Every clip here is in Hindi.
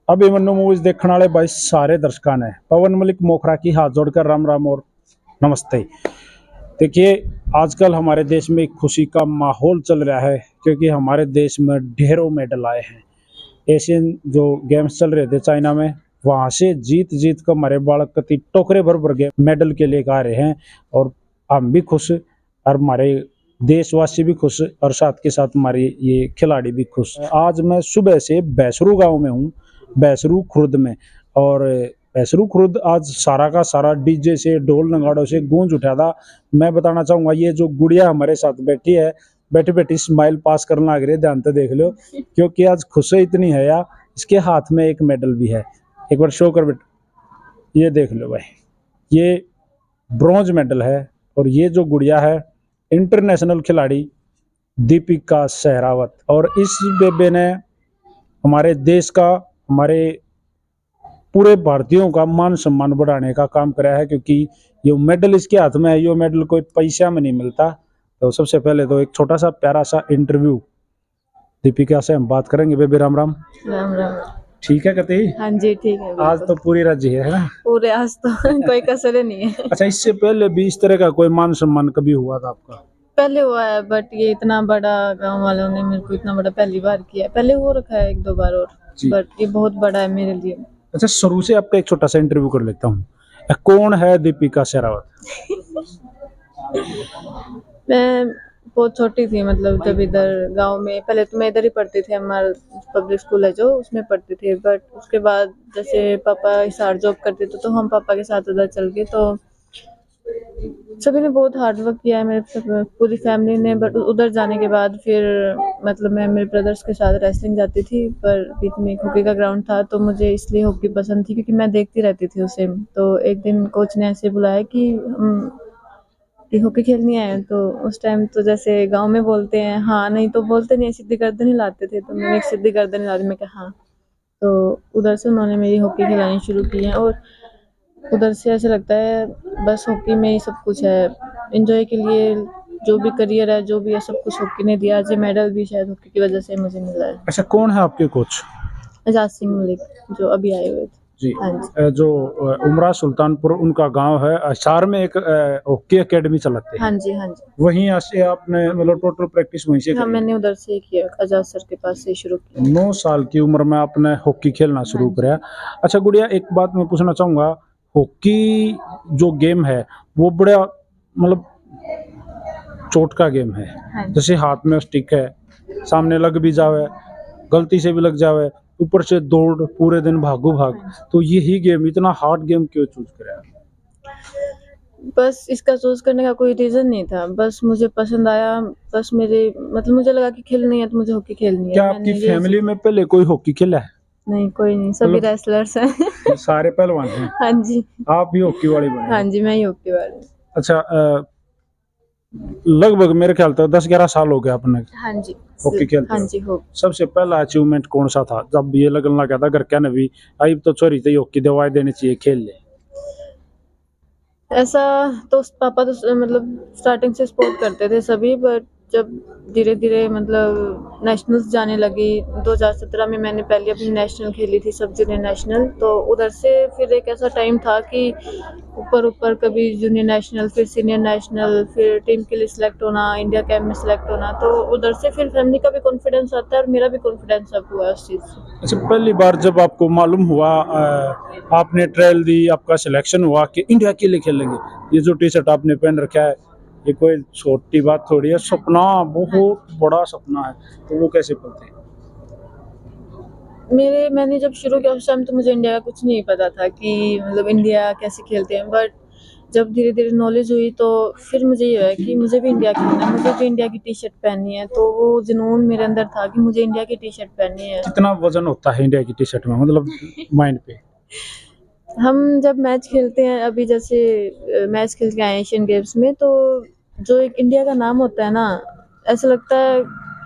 अभिमन्यु मूवीज देखने वाले भाई सारे दर्शकों ने पवन मलिक मोखरा की हाथ जोड़कर राम राम और नमस्ते। देखिए, आजकल हमारे देश में एक खुशी का माहौल चल रहा है क्योंकि हमारे देश में ढेरों मेडल आए हैं। एशियन जो गेम्स चल रहे थे चाइना में, वहां से जीत जीत कर हमारे बालक कति टोकरे भर भर के मेडल के लेकर आ रहे हैं और हम भी खुश और हमारे देशवासी भी खुश और साथ के साथ हमारे ये खिलाड़ी भी खुश। आज मैं सुबह से बैसरू गांव में हूँ, बैसरू खुर्द में। और बैसरू खुर्द आज सारा का सारा डीजे से ढोल नगाड़ों से गूंज उठा था। मैं बताना चाहूंगा, ये जो गुड़िया हमारे साथ बैठी है, बैठी बैठी स्माइल पास करने लग रही है, ध्यान से देख लो क्योंकि आज खुशी इतनी है यार। इसके हाथ में एक मेडल भी है, एक बार शो कर बेटा, ये देख लो भाई, ये ब्रॉन्ज मेडल है। और ये जो गुड़िया है इंटरनेशनल खिलाड़ी दीपिका सहरावत, और इस बेबे ने हमारे देश का, हमारे पूरे भारतीयों का मान सम्मान बढ़ाने का काम करा है क्योंकि ये मेडल इसके हाथ में है। ये मेडल कोई पैसा में नहीं मिलता। तो सबसे पहले तो एक छोटा सा प्यारा सा इंटरव्यू दीपिका से हम बात करेंगे। बेबी राम राम। राम राम। ठीक है कति? हाँ जी ठीक है। आज तो पूरी राजी है ना? पूरे आज तो कोई कसर नहीं है। अच्छा, इससे पहले भी इस तरह का कोई मान सम्मान कभी हुआ था आपका? पहले हुआ है बट ये इतना बड़ा गांव वालों ने मेरे को इतना बड़ा पहली बार किया है। पहले हो रखा है एक दो बार और, बट ये बहुत बड़ा है मेरे लिए। अच्छा, शुरू से आपका एक छोटा सा इंटरव्यू कर लेता हूँ। कौन है दीपिका सहरावत? मैं बहुत छोटी थी, मतलब जब इधर गांव में, पहले तो मैं इधर ही पढ़ती थी, हमारा पब्लिक स्कूल है जो, उसमें पढ़ती थी। बट उसके बाद जैसे पापा हिसार जॉब करते थे तो हम पापा के साथ उधर चल गए। तो सभी ने बहुत हार्ड वर्क किया है, मेरे पूरी फैमिली ने। बट उधर जाने के बाद फिर मतलब मैं मेरे ब्रदर्स के साथ रेसलिंग जाती थी, पर बीच में एक हॉकी का ग्राउंड था तो मुझे इसलिए हॉकी पसंद थी क्योंकि मैं देखती रहती थी उसे। तो एक दिन कोच ने ऐसे बुलाया कि हम हॉकी खेलनी है। तो उस टाइम तो जैसे गांव में बोलते हैं हाँ नहीं, तो बोलते नहीं, सीधी गर्दन हिलाते थे। तो मैंने एक सीधी गर्दन हिला दी, मैं कहा हाँ। तो उधर से उन्होंने मेरी हॉकी खिलानी शुरू की है और उधर से ऐसे लगता है बस हॉकी में ही सब कुछ है। एंजॉय के लिए जो भी करियर है, जो भी है, सब कुछ हॉकी ने दिया। आज ये मेडल भी शायद हॉकी की वजह से मुझे मिला है। अच्छा, कौन है आपके कोच? आजाद सिंह मलिक, जो अभी आए हुए थे जी। हाँ जी। जो उमरा सुल्तानपुर उनका गांव है, अशार में एक हॉकी एकेडमी चलाते हैं। हाँ जी हाँ जी। वहीं से आपने मतलब टोटल प्रैक्टिस वहीं से हाँ, करी? मैंने उधर से किया, आजाद सर के पास से शुरू किया। 9 साल की उम्र में आपने हॉकी खेलना शुरू किया। अच्छा गुड़िया, एक बात मैं पूछना चाहूंगा, हॉकी जो गेम है वो बड़ा मतलब चोट का गेम है। हाँ। जैसे हाथ में स्टिक है, सामने लग भी जावे, गलती से भी लग जावे, ऊपर से दौड़, पूरे दिन भागो भाग। तो यही गेम इतना हार्ड गेम क्यों चूज करा? बस इसका चूज करने का कोई रीजन नहीं था, बस मुझे पसंद आया। बस मेरे मतलब मुझे लगा कि खेलनी है तो मुझे हॉकी खेलनी है। क्या आपकी फैमिली में पहले कोई हॉकी खेला है? नहीं, कोई नहीं, सभी रेसलर्स हैं। सारे पहलवान हैं? हाँ जी। आप भी हॉकी वाली बने? हाँ जी, मैं ही हॉकी वाली। अच्छा, लगभग मेरे ख्याल तक 10-11 साल हो गए आपने हाँ जी हॉकी खेलते? हाँ जी हो। सबसे पहला अचीवमेंट कौन सा था जब ये लगने लगा था घर क्या नवी आई तो छोरी तो हॉकी दवाई देनी चाहिए, खेल ले? ऐसा तो पापा तो मतलब स्टार्टिंग से सपोर्ट करते थे सभी, बट जब धीरे धीरे मतलब नेशनल्स जाने लगी 2017 में, मैंने पहले अपनी नेशनल खेली थी, सब जूनियर नेशनल। तो उधर से फिर एक ऐसा टाइम था कि ऊपर ऊपर कभी जूनियर नेशनल, फिर सीनियर नेशनल, फिर टीम के लिए सिलेक्ट होना, इंडिया कैंप में सिलेक्ट होना। तो उधर से फिर फैमिली का भी कॉन्फिडेंस आता है और मेरा भी कॉन्फिडेंस अप हुआ उस चीज़ से। अच्छा, पहली बार जब आपको मालूम हुआ, आपने ट्रायल दी, आपका सिलेक्शन हुआ कि इंडिया के लिए खेलेंगे, ये जो टी शर्ट आपने पहन रखा है ये कोई छोटी बात थोड़ी है, सपना बहुत बड़ा सपना है। तो वो कैसे पलते? मैंने जब शुरू किया उस टाइम तो मुझे इंडिया का कुछ नहीं पता था कि मतलब इंडिया कैसे खेलते हैं। बट जब धीरे धीरे नॉलेज हुई तो फिर मुझे ये है कि मुझे भी इंडिया खेलना है, मुझे भी इंडिया की टी शर्ट पहननी है। तो वो जुनून मेरे अंदर था कि मुझे इंडिया की टी शर्ट पहननी है। कितना वजन होता है इंडिया की टी शर्ट में, मतलब माइंड पे? हम जब मैच खेलते हैं, अभी जैसे मैच खेल के आए एशियन गेम्स में, तो जो एक इंडिया का नाम होता है ना, ऐसा लगता है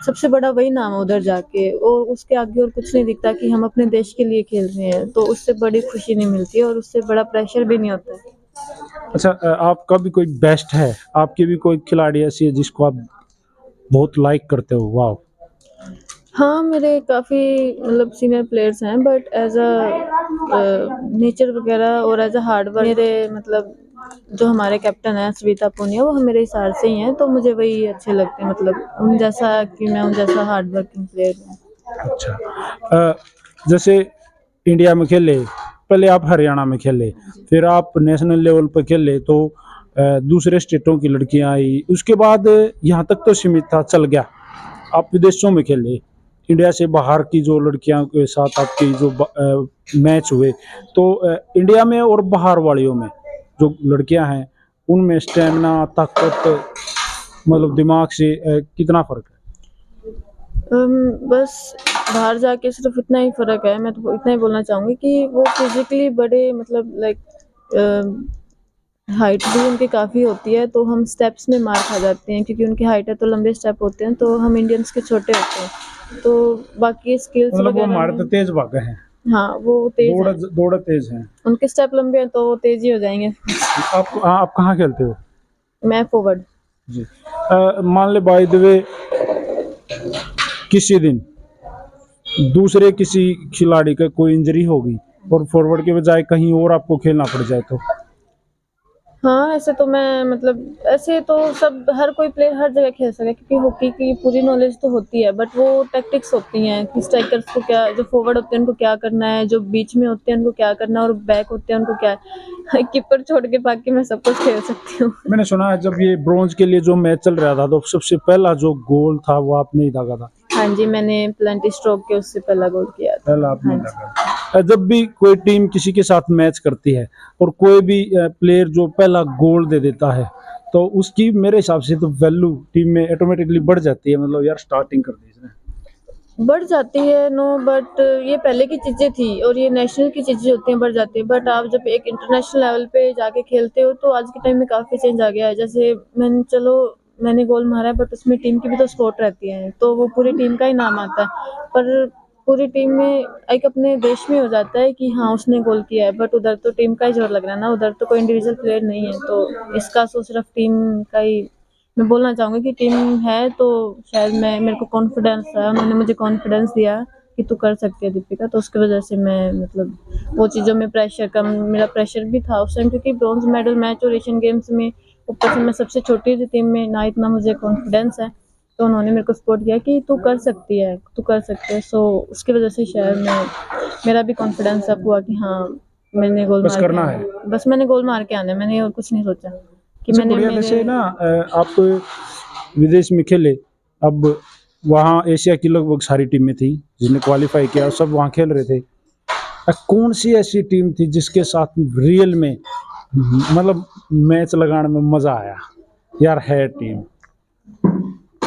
सबसे बड़ा वही नाम है उधर जाके, और उसके आगे और कुछ नहीं दिखता कि हम अपने देश के लिए खेल रहे हैं। तो उससे बड़ी खुशी नहीं मिलती है और उससे बड़ा प्रेशर भी नहीं होता है। अच्छा, आपका भी कोई बेस्ट है, आपकी भी कोई खिलाड़ी ऐसी है जिसको आप बहुत लाइक करते हो? वाह। हाँ, मेरे काफ़ी मतलब सीनियर प्लेयर्स हैं, बट एज़ नेचर वगैरह और एज़ हार्ड वर्क मेरे मतलब जो हमारे कैप्टन हैं सविता पूनिया, वो मेरे हिसाब से ही हैं, तो मुझे वही अच्छे लगते हैं, मतलब उन जैसा कि मैं उन जैसा हार्ड वर्किंग प्लेयर हूँ। अच्छा। जैसे इंडिया में खेले, पहले आप हरियाणा में खेले, फिर आप नेशनल लेवल पर खेले, तो दूसरे स्टेटों की लड़कियां आई, उसके बाद यहाँ तक तो सीमित था, चल गया, आप विदेशों में खेले, इंडिया से बाहर की जो लड़कियों के साथ आपकी जो मैच हुए, तो इंडिया में और बाहर वालियों में जो लड़कियां हैं, उनमें स्टेमिना, ताकत, मतलब दिमाग से कितना फर्क है? बस बाहर जाके सिर्फ इतना ही फ़र्क है, मैं तो इतना ही बोलना चाहूँगी कि वो फिज़िकली बड़े मतलब लाइक हाइट भी उनकी काफ़ी होती है, तो हम स्टेप्स में मार खा जाते हैं क्योंकि उनकी हाइट है तो लंबे स्टेप होते हैं, तो हम इंडियंस के छोटे होते हैं। तो बाकी स्किल्स मतलब वो वगैरह हमारे तो में तेज भाग हैं, हाँ, वो तेज़ हैं। दौड़ तेज हैं। उनके स्टेप लंबे हैं तो वो तेज़ ही हो जाएँगे। आप कहाँ खेलते हो? मैं फॉरवर्ड। जी। मान ले बाय द वे, किसी दिन दूसरे किसी खिलाड़ी का कोई इंजरी होगी और फॉरवर्ड के बजाय कहीं और आपको खेलना पड़ जाए तो? हाँ, ऐसे तो मैं मतलब ऐसे तो सब हर कोई प्लेयर हर जगह खेल सकता है क्योंकि हॉकी की पूरी नॉलेज तो होती है, बट वो टैक्टिक्स होती हैं कि स्ट्राइकर्स को क्या, जो फॉरवर्ड होते हैं उनको क्या करना है, जो बीच में होते हैं उनको क्या करना है और बैक होते हैं उनको क्या है। कीपर छोड़ के बाकी मैं सब कुछ खेल सकती हूँ। मैंने सुना है जब ये ब्रॉन्ज के लिए जो मैच चल रहा था, तो सबसे पहला जो गोल था वो आपने ही दागा था। हाँ जी, मैंने प्लेंटी स्ट्रोक के उससे पहला गोल किया था। पहला आपने हाँ ही जी। दागा। जब भी कोई टीम किसी के साथ मैच करती है और कोई भी प्लेयर जो पहला गोल दे देता है, तो उसकी मेरे हिसाब से तो वैल्यू टीम में ऑटोमेटिकली बढ़ जाती है, मतलब यार स्टार्टिंग कर दी इसने। बढ़ जाती है नो, बट ये पहले की चीज़ें थी और ये नेशनल की चीज़ें होती हैं, बढ़ जाती है, बट आप जब एक इंटरनेशनल लेवल पे जाके खेलते हो तो आज के टाइम में काफ़ी चेंज आ गया है। जैसे मैंने गोल मारा है, बट उसमें टीम की भी तो सपोर्ट रहती है, तो वो पूरी टीम का ही नाम आता है, पर पूरी टीम में एक अपने देश में हो जाता है कि हाँ उसने गोल किया है, बट उधर तो टीम का ही जोर लग रहा है ना, उधर तो कोई इंडिविजुअल प्लेयर नहीं है, तो इसका तो सिर्फ टीम का ही मैं बोलना चाहूँगी कि टीम है, तो शायद मैं मेरे को कॉन्फिडेंस है, उन्होंने मुझे कॉन्फिडेंस दिया कि तू कर सकती है दीपिका, तो उसकी वजह से मैं मतलब वो चीज़ों में प्रेशर कम, मेरा प्रेशर भी था उस टाइम क्योंकि ब्रॉन्ज मेडल मैच और एशियन गेम्स में ऊपर से मैं सबसे छोटी थी टीम में, ना इतना मुझे कॉन्फिडेंस है, तो उन्होंने मेरे को सपोर्ट किया कि तू कर सकती है, तू कर सकती है, सो उसकी वजह से शायद मेरा भी कॉन्फिडेंस अप हुआ कि हाँ मैंने गोल बस मार के करना आना है। है, बस मैंने गोल मार के आना है, मैंने और कुछ नहीं सोचा कि अच्छा मैंने बढ़िया। मेरे वैसे ना आप विदेश में खेले, अब वहाँ एशिया की लगभग सारी टीमें थी जिसने क्वालिफाई किया, सब वहाँ खेल रहे थे। कौन सी ऐसी टीम थी जिसके साथ रियल में मतलब मैच लगाने में मजा आया, यार है टीम?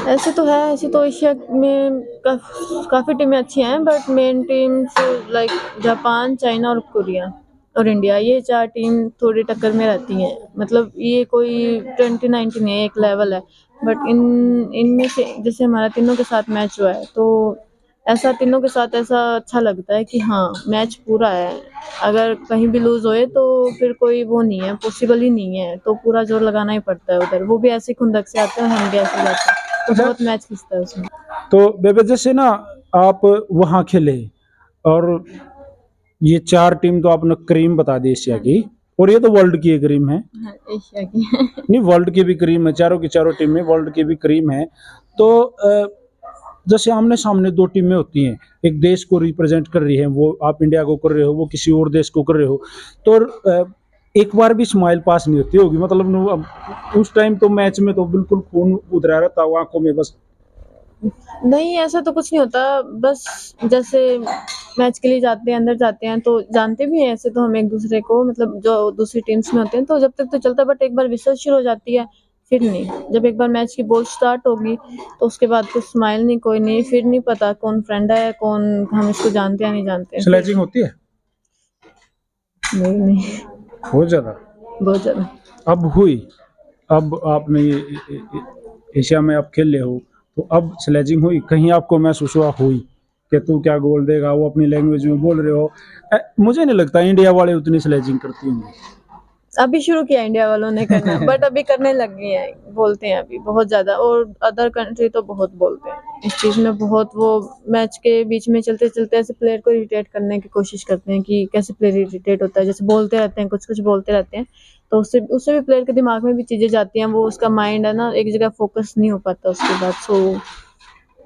ऐसे तो है, ऐसे तो एशिया में काफ़ी टीमें अच्छी हैं, but main teams like Japan, China और कोरिया और इंडिया, ये चार टीम थोड़ी टक्कर में रहती हैं, मतलब ये कोई 2019 नहीं है, एक लेवल है, बट इनमें से जैसे हमारा तीनों के साथ मैच हुआ है, तो ऐसा तीनों के साथ ऐसा अच्छा लगता है कि हाँ मैच पूरा है, अगर कहीं भी लूज होए तो फिर कोई वो नहीं है, पॉसिबल ही नहीं है, तो पूरा जोर लगाना ही पड़ता है उधर, वो भी ऐसे खुंदक से आते हैं और हम भी ऐसे जाते हैं, तो अच्छा, बहुत मैच खिंचता है उसमें। तो बेबे जैसे ना आप वहाँ खेले, और ये चार टीम तो आपने क्रीम बता दी एशिया की, और ये तो वर्ल्ड की एक क्रीम है। हाँ, एशिया की। नहीं, वर्ल्ड की भी क्रीम है, चारों की चारों टीमें वर्ल्ड की भी क्रीम है। तो जैसे आमने सामने दो टीमें होती हैं, एक देश को रिप्रेजेंट कर रही है, वो आप इंडिया को कर रहे हो, वो किसी और देश को कर रहे हो, तो एक बार भी स्माइल पास नहीं होती होगी, मतलब अब उस टाइम तो मैच में तो बिल्कुल खून उतरा रहता है आंखों में बस। नहीं, ऐसा तो कुछ नहीं होता, बस जैसे मैच के लिए जाते हैं, अंदर जाते हैं तो जानते भी हैं ऐसे तो हम एक दूसरे को, मतलब जो दूसरी टीम्स में होते हैं, तो जब तक तो चलता है, बट एक बार विसल शुरू हो जाती है फिर नहीं, जब एक बार मैच की बॉल स्टार्ट होगी तो उसके बाद कुछ स्माइल नहीं, कोई नहीं, फिर नहीं पता कौन फ्रेंड है, कौन हम इसको जानते हैं नहीं जानते हैं, स्लेजिंग होती है नहीं नहीं, बहुत ज्यादा। बहुत ज़्यादा। अब हुई, अब आपने ये एशिया में आप खेल रहे हो, तो अब स्लेजिंग हुई, कहीं आपको महसूस हुआ हुई कि तू क्या गोल देगा, वो अपनी लैंग्वेज में बोल रहे हो? मुझे नहीं लगता इंडिया वाले उतनी स्लेजिंग करती होंगी। अभी शुरू किया इंडिया वालों ने करना, बट अभी करने लग गए हैं, बोलते हैं अभी बहुत ज्यादा, और अदर कंट्री तो बहुत बोलते हैं इस चीज में, बहुत वो मैच के बीच में चलते चलते ऐसे प्लेयर को इरिटेट करने की कोशिश करते हैं कि कैसे प्लेयर इरिटेट होता है, जैसे बोलते रहते हैं, कुछ कुछ बोलते रहते हैं, तो उससे उससे भी प्लेयर के दिमाग में भी चीजें जाती हैं, वो उसका माइंड है ना एक जगह फोकस नहीं हो पाता उसके बाद। सो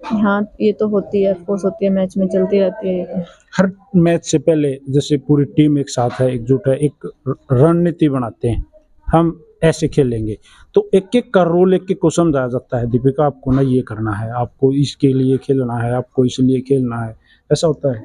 हाँ, ये तो होती है, ऑफकोर्स होती है, मैच में चलती रहती है ये तो। हर मैच से पहले जैसे पूरी टीम एक साथ है, एकजुट है, एक रणनीति बनाते हैं, हम ऐसे खेलेंगे, तो एक एक का रोल एक एक को समझाया जाता है, दीपिका आपको ना ये करना है, आपको इसके लिए खेलना है, आपको इसलिए खेलना है, ऐसा होता है।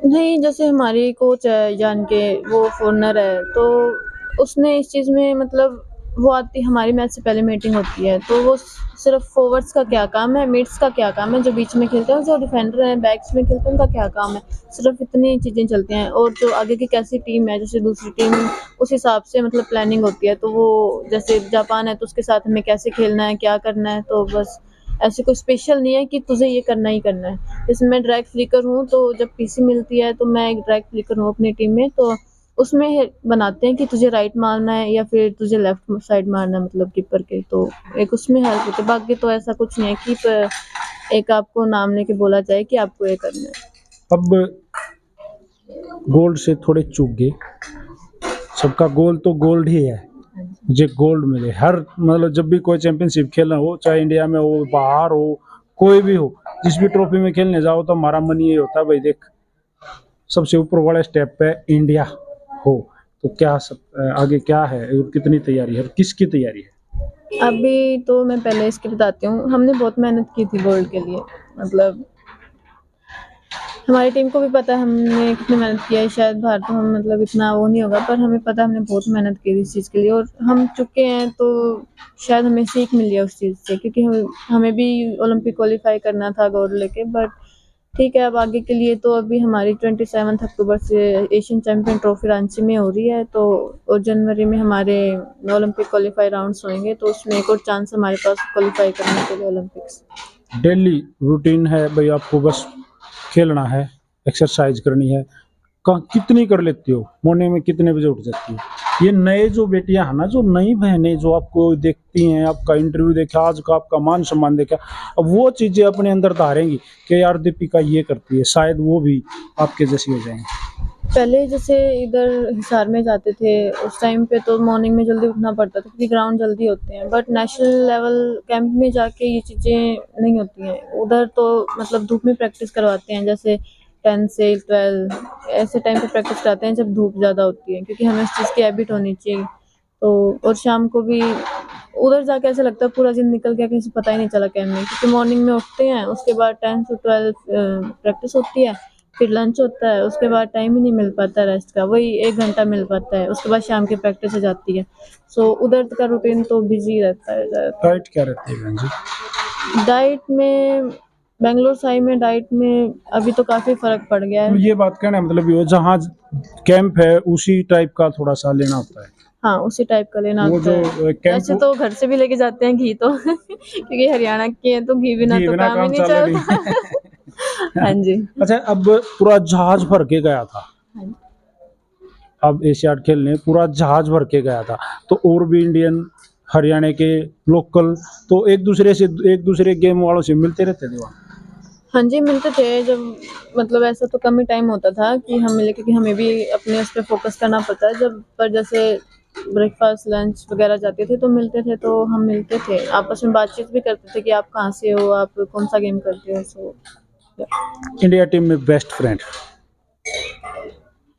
नहीं, जैसे हमारी कोच है जान के, वो फॉरनर है, तो उसने इस चीज़ में मतलब वो आती, हमारी मैच से पहले मीटिंग होती है, तो वो सिर्फ फॉरवर्ड्स का क्या काम है, मिड्स का क्या काम है, जो बीच में खेलते हैं, जो डिफेंडर हैं, बैक्स में खेलते हैं, उनका क्या काम है, सिर्फ इतनी चीज़ें चलती हैं, और जो आगे की कैसी टीम है, जैसे दूसरी टीम, उस हिसाब से मतलब प्लानिंग होती है, तो वो जैसे जापान है तो उसके साथ हमें कैसे खेलना है, क्या करना है, तो बस ऐसे कोई स्पेशल नहीं है कि तुझे ये करना ही करना है। जैसे मैं ड्रैग फ्लिकर हूँ, तो जब पीसी मिलती है तो मैं एक ड्रैग फ्लिकर हूँ अपनी टीम में, तो उसमें बनाते हैं कि तुझे राइट मारना है या फिर तुझे लेफ्ट साइड मारना है, मतलब कीपर के, तो एक उसमें हेल्प होती है। बाकी तो ऐसा कुछ नहीं है कि एक आपको नाम लेके बोला जाए कि आपको ये करना है। अब गोल्ड से थोड़े चूक गए, सबका गोल तो गोल्ड ही है, मुझे गोल्ड मिले हर, मतलब जब भी कोई चैंपियनशिप खेलना हो, चाहे इंडिया में हो, बाहर हो, कोई भी हो, जिस भी ट्रॉफी में खेलने जाओ तो हमारा मन ये होता है भाई देख, सबसे ऊपर वाले स्टेप पे इंडिया हो। तो क्या सब आगे क्या है और कितनी तैयारी है और किसकी तैयारी है? अभी तो मैं पहले इसकी बताती हूँ, हमने बहुत मेहनत की थी गोल्ड के लिए, मतलब हमारी टीम को भी पता है हमने कितनी मेहनत की है, शायद बाहर तो हम मतलब इतना वो नहीं होगा, पर हमें पता है हमने बहुत मेहनत की थी इस चीज़ के लिए, और हम चुके हैं, तो शायद हमें सीख मिली है उस चीज़ से, क्योंकि हमें भी ओलंपिक क्वालिफाई करना था गोल्ड लेके, बट ठीक है, अब आगे के लिए तो अभी हमारी 27 अक्टूबर से एशियन चैंपियन ट्रॉफी रांची में हो रही है, तो और जनवरी में हमारे ओलंपिक क्वालिफाई राउंड्स होंगे, तो उसमें एक और चांस हमारे पास क्वालिफाई करने के लिए ओलंपिक्स। डेली रूटीन है भाई, आपको बस खेलना है, एक्सरसाइज करनी है, कितनी कर लेती हो, मॉर्निंग में कितने बजे उठ जाती हो? ये नए जो बेटियां हैं ना, जो नई बहनें जो आपको देखती हैं, आपका इंटरव्यू देखा, आज का आपका मान सम्मान देखा, अब वो चीजें अपने अंदर धारेंगी कि यार दीपिका ये करती है, शायद वो भी आपके जैसी हो जाएंगी। पहले जैसे इधर हिसार में जाते थे, उस टाइम पे तो मॉर्निंग में जल्दी उठना पड़ता था क्योंकि ग्राउंड जल्दी होते हैं, बट नेशनल लेवल कैंप में जाके ये चीज़ें नहीं होती हैं उधर, तो मतलब धूप में प्रैक्टिस करवाते हैं, जैसे 10 से 12 ऐसे टाइम पे प्रैक्टिस कराते हैं जब धूप ज़्यादा होती है, क्योंकि हमें इस चीज़ की हैबिट होनी चाहिए। तो और शाम को भी उधर जाके ऐसा लगता है पूरा दिन निकल गया, किसी पता ही नहीं चला कैंप में, क्योंकि मॉर्निंग में उठते हैं, उसके बाद 10 से 12 प्रैक्टिस होती है, फिर लंच होता है, उसके बाद टाइम ही नहीं मिल पाता रेस्ट का, वही 1 घंटा मिल पाता है, उसके बाद शाम की प्रैक्टिस हो जाती है। सो उधर का रूटीन तो बिजी रहता है ज़्यादातर। डाइट क्या रहती है बहन जी? डाइट में बेंगलोर साइड में डाइट में अभी तो काफ़ी फ़र्क पड़ गया तो है। ये बात कहना है मतलब ये जहाँ कैंप है उसी टाइप का थोड़ा सा लेना होता है, हाँ, उसी टाइप का लेना वो होता जो है। कैंप वैसे तो घर से भी लेके जाते हैं घी तो क्योंकि हरियाणा के हैं तो घी बिना घी तो बिना काम ही काम नहीं चाले चलता। नहीं। हाँ जी। अच्छा, अब पूरा जहाज भर के गया था, हाँ जी। अब एशियाड खेलने पूरा जहाज भर के गया था, तो और भी इंडियन हरियाणा के लोकल तो एक दूसरे गेम वालों से मिलते रहते थे वहाँ। हाँ जी, मिलते थे जब, मतलब ऐसा तो कम ही टाइम होता था कि हम मिले, क्योंकि हमें भी अपने उस पे फ़ोकस करना पड़ता है। जब पर जैसे ब्रेकफ़ास्ट, लंच वग़ैरह जाते थे तो मिलते थे, तो हम मिलते थे। आपस में बातचीत भी करते थे कि आप कहाँ से हो, आप कौन-सा गेम करते हो, सो या इंडिया टीम में बेस्ट फ्रेंड?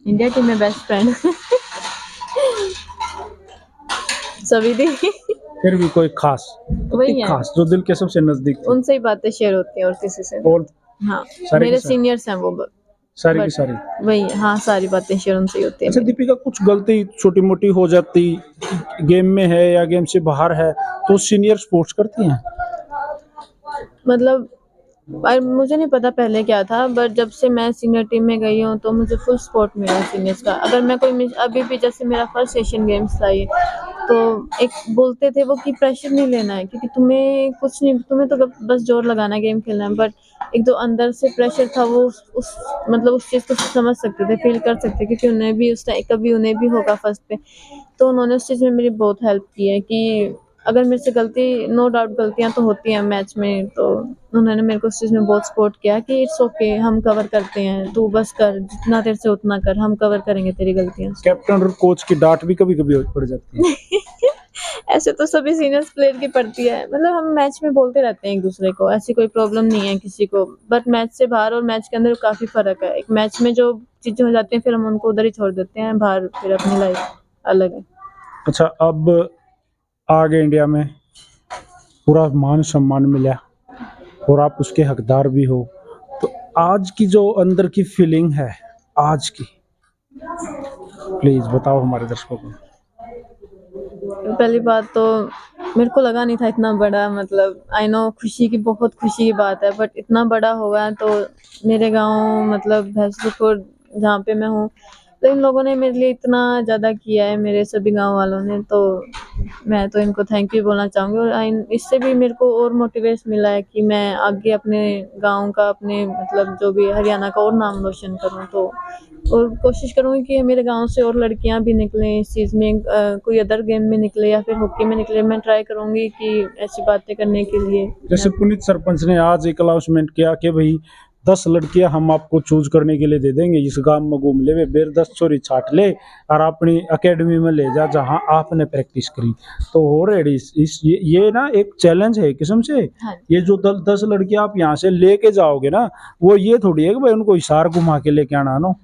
इंडिया टीम में बेस्ट फ्रेंड सभी दी फिर भी कोई खास, वही है, खास जो दिल के सबसे नजदीक थी? उनसे ही बातें शेयर होती हैं और किसी से नहीं। और हाँ, सारे मेरे के सारे, सीनियर्स हैं वो सारी की बट सारी। वही, हाँ, सारी बातें शेयर उनसे ही होती है अच्छा मेरी। दीपिका, कुछ गलती छोटी मोटी हो जाती गेम में है या गेम से बाहर है तो सीनियर स्पोर्ट्स करती हैं? मतलब मुझे नहीं पता पहले क्या था, बट जब से मैं सीनियर टीम में गई हूँ तो मुझे फुल सपोर्ट मिला सीनियर्स का। अगर मैं कोई अभी भी, जैसे मेरा फर्स्ट एशियन गेम्स था ये, तो एक बोलते थे वो कि प्रेशर नहीं लेना है, क्योंकि तुम्हें कुछ नहीं, तुम्हें तो बस जोर लगाना है, गेम खेलना है। बट एक जो अंदर से प्रेशर था वो उस मतलब उस चीज़ को समझ सकते थे, फील कर सकते, क्योंकि उन्हें भी उस टाइम कभी उन्हें भी होगा फर्स्ट पे। तो उन्होंने उस चीज़ में मेरी बहुत हेल्प की है कि अगर मेरे से गलती, नो डाउट गलतियां तो होती हैं मैच में, तो उन्होंने मेरे को उस चीज़ में बहुत सपोर्ट किया कि इट्स ओके, हम कवर करते हैं, तू बस कर, जितना देर से उतना कर, हम कवर करेंगे तेरी गलतियां। कैप्टन और कोच की डांट भी कभी कभी पड़ जाती है। ऐसे तो सभी सीनियर्स प्लेयर की पड़ती है, मतलब हम मैच में बोलते रहते हैं एक दूसरे को, ऐसी कोई प्रॉब्लम नहीं है किसी को। बट मैच से बाहर और मैच के अंदर काफी फर्क है। एक मैच में जो चीजें हो जाती हैं फिर हम उनको उधर ही छोड़ देते हैं, बाहर फिर अपनी लाइफ अलग है। अच्छा, अब आगे इंडिया में पूरा मान सम्मान मिला और आप उसके हकदार भी हो, तो आज की जो अंदर की फीलिंग है आज की, प्लीज बताओ हमारे दर्शकों को। पहली बात तो मेरे को लगा नहीं था इतना बड़ा, मतलब आई नो खुशी की, बहुत खुशी की बात है, बट इतना बड़ा होगा तो मेरे गांव मतलब भैंसपुर जहाँ पे मैं हूँ, तो इन लोगों ने मेरे लिए इतना ज़्यादा किया है, मेरे सभी गांव वालों ने, तो मैं तो इनको थैंक यू बोलना चाहूँगी। और इससे भी मेरे को और मोटिवेशन मिला है कि मैं आगे अपने गांव का, अपने मतलब जो भी हरियाणा का और नाम रोशन करूँ। तो और कोशिश करूँगी कि मेरे गांव से और लड़कियां भी निकलें इस चीज़ में, कोई अदर गेम में निकले या फिर हॉकी में निकले। मैं ट्राई करूँगी कि ऐसी बातें करने के लिए। जैसे पुनीत सरपंच ने आज एक अनाउंसमेंट किया कि भाई 10 लड़कियां हम आपको चूज करने के लिए दे देंगे, इस गांव में घूम ले, वे बेर 10 छोरी छाट ले और अपनी एकेडमी में ले जा जहां आपने प्रैक्टिस करी। तो ऑलरेडी इस ये ना एक चैलेंज है किस्म से। हाँ, ये जो 10 लड़कियां आप यहाँ से लेके जाओगे ना, वो ये थोड़ी है कि भाई उनको इशार घुमा के लेके आना, नो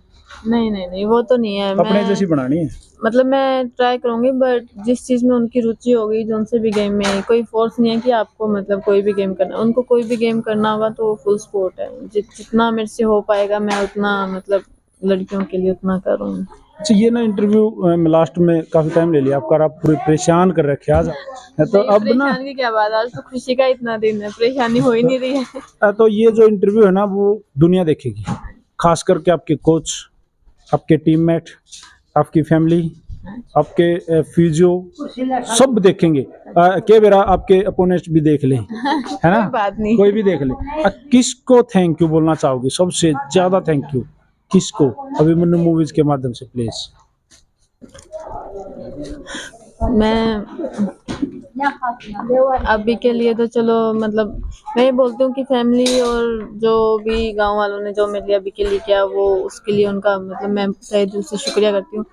नहीं नहीं नहीं, वो तो नहीं है। अपने जैसी बनानी है। मतलब मैं ट्राई करूंगी, बट जिस चीज़ में उनकी रुचि होगी, जो उनसे भी गेम में, कोई फोर्स नहीं है कि आपको मतलब कोई भी गेम करना, उनको कोई भी गेम करना होगा तो फुल सपोर्ट है। जितना मेरे से हो पाएगा मैं उतना मतलब लड़कियों के लिए उतना करूँगी। अच्छा, ये ना इंटरव्यू में लास्ट में काफी टाइम ले लिया आपका, आप पूरे परेशान कर रखे आज। तो अब ना परेशान की क्या बात, आज तो खुशी का इतना दिन है, परेशानी हो ही नहीं रही है। तो ये जो इंटरव्यू है ना वो दुनिया देखेगी, खास करके आपके कोच, आपके टीममेट, आपकी फैमिली, आपके फिजियो, सब देखेंगे। के बेरा आपके अपोनेंट भी देख लें, है ना, कोई बात नहीं। कोई भी देख ले। किसको थैंक यू बोलना चाहोगे सबसे ज्यादा? थैंक यू किसको अभिमन्यु मूवीज के माध्यम से, प्लीज? मैं अभी के लिए तो चलो मतलब मैं ये बोलती हूँ कि फैमिली और जो भी गांव वालों ने जो मेरे लिए अभी के लिए किया, वो उसके लिए उनका मतलब मैं तहे दिल से शुक्रिया करती हूँ।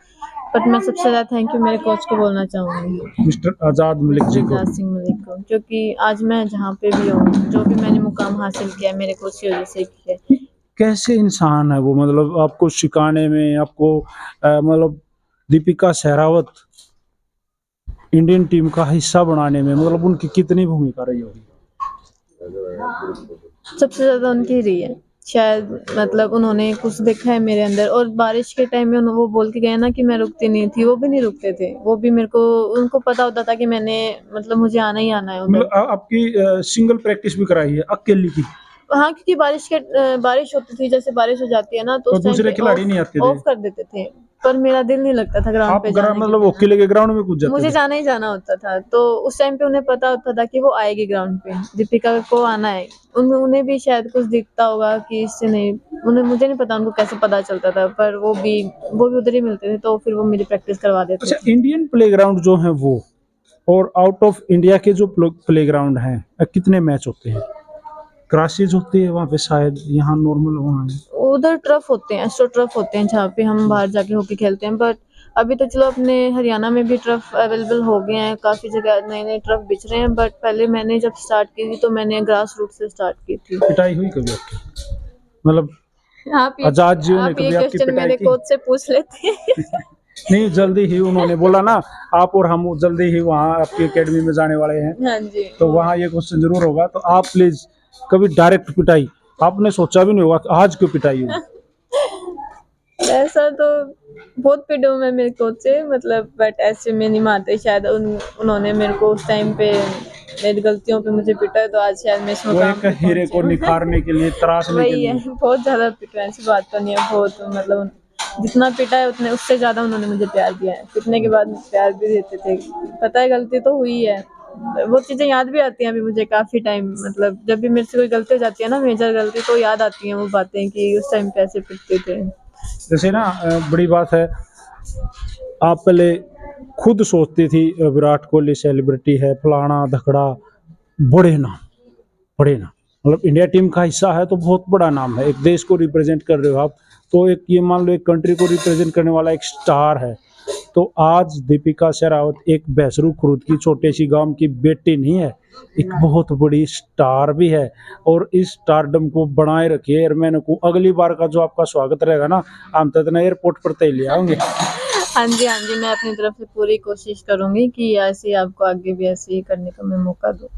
बट मैं सबसे ज़्यादा थैंक यू मेरे कोच को बोलना चाहूँगी, मिस्टर आजाद मलिक जी को। आजाद सिंह मलिक को, क्योंकि आज मैं जहाँ पे भी हूँ, जो भी मैंने मुकाम हासिल किया है मेरे कोच की वजह से किया है। कैसे इंसान है वो, मतलब आपको सिखाने में, आपको मतलब दीपिका सहरावत इंडियन टीम का हिस्सा बनाने में, मतलब उनकी कितनी भूमिका रही होगी? सबसे ज़्यादा उनकी ही रही है शायद, मतलब उन्होंने कुछ देखा है मेरे अंदर। और बारिश के टाइम में वो बोल के गए ना कि मैं रुकती नहीं थी, वो भी नहीं रुकते थे, वो भी मेरे को, उनको पता होता था कि मैंने मतलब मुझे आना ही आना है उधर। मतलब आपकी सिंगल प्रैक्टिस भी कराई है अकेली की? हाँ, क्योंकि बारिश होती थी, जैसे बारिश हो जाती है ना, तो तो उस टाइम दूसरे पे खिलाड़ी नहीं आते थे? ऑफ कर देते थे, पर मेरा दिल नहीं लगता था ग्राउंड आप पे जाने मतलब के अकेले के ग्राउंड में कूद लिए, जाते मुझे थे? जाना ही जाना होता था। तो उस टाइम पे उन्हें पता होता था कि वो आएगी ग्राउंड पे, दीपिका को आना है। उन्हें भी शायद कुछ दिखता होगा कि इससे नहीं, उन्हें, मुझे नहीं पता उनको कैसे पता चलता था, पर वो भी उधर ही मिलते थे, तो फिर वो मेरी प्रैक्टिस करवा देते अच्छा, थे। इंडियन प्लेग्राउंड जो है वो और आउट ऑफ इंडिया के जो प्लेग्राउंड हैं, कितने मैच होते हैं? क्रासेज होती है वहाँ पे शायद, यहाँ नॉर्मल वहाँ है? उधर टर्फ होते हैं, एस्ट्रो टर्फ होते हैं, जहाँ पे हम बाहर जाके हॉकी खेलते हैं। बट अभी तो चलो अपने हरियाणा में भी टर्फ अवेलेबल हो गए हैं, काफी जगह नए नए टर्फ बिछ रहे हैं। बट पहले मैंने जब स्टार्ट की थी तो मैंने ग्रास रूट से स्टार्ट की थी। पिटाई हुई कभी आपकी, मतलब आजाद जी ने आप ये कभी आपकी क्वेश्चन पिटाई मेरे की? कोच से पूछ लेते हैं। नहीं, जल्दी ही उन्होंने बोला ना, आप और हम जल्दी ही वहाँ आपकी एकेडमी में जाने वाले हैं, हाँ जी, तो वहाँ ये क्वेश्चन जरूर होगा। तो आप प्लीज कभी डायरेक्ट पिटाई आपने सोचा भी नहीं होगा कि आज क्यों पिटाई हुई? ऐसा तो बहुत पिटा हूँ मैं मेरे कोच से, मतलब बट ऐसे में नहीं मानते शायद। उन्होंने मेरे को उस टाइम पे मेरी गलतियों पे मुझे पिटा है, तो आज शायद मैं इस वो मुकाम एक पे हीरे को पहुंची हूँ। निखारने के लिए, तराशने के वही है, लिए। बहुत ज्यादा पिटा है, ऐसी बात तो नहीं है, बहुत मतलब जितना पीटा है उतने उससे ज्यादा उन्होंने मुझे प्यार दिया है। पीटने के बाद प्यार भी देते थे। पता है गलती तो हुई है, वो चीजें याद भी आती हैं अभी मुझे काफी टाइम, मतलब जब भी मेरे से कोई गलती हो जाती है ना, मेजर गलती, तो याद आती हैं वो बातें कि उस टाइम कैसे पिटते थे। जैसे ना बड़ी बात है, आप पहले खुद सोचती थी विराट कोहली सेलिब्रिटी है, फलाना धकड़ा, बड़े नाम, बड़े नाम, मतलब इंडिया टीम का हिस्सा है तो बहुत बड़ा नाम है, एक देश को रिप्रेजेंट कर रहे हो आप, तो एक ये मान लो एक कंट्री को रिप्रेजेंट करने वाला एक स्टार है। तो आज दीपिका शेरावत एक भैंसरू खुर्द की छोटे सी गांव की बेटी नहीं है, एक बहुत बड़ी स्टार भी है। और इस स्टारडम को बनाए रखिए। और मैंने को अगली बार का जो आपका स्वागत रहेगा ना, हम तो इतना एयरपोर्ट पर तय ले आएंगे। हाँ जी, हाँ जी, मैं अपनी तरफ से पूरी कोशिश करूंगी कि ऐसे ही आपको आगे भी ऐसे ही करने का मैं मौका दूँ।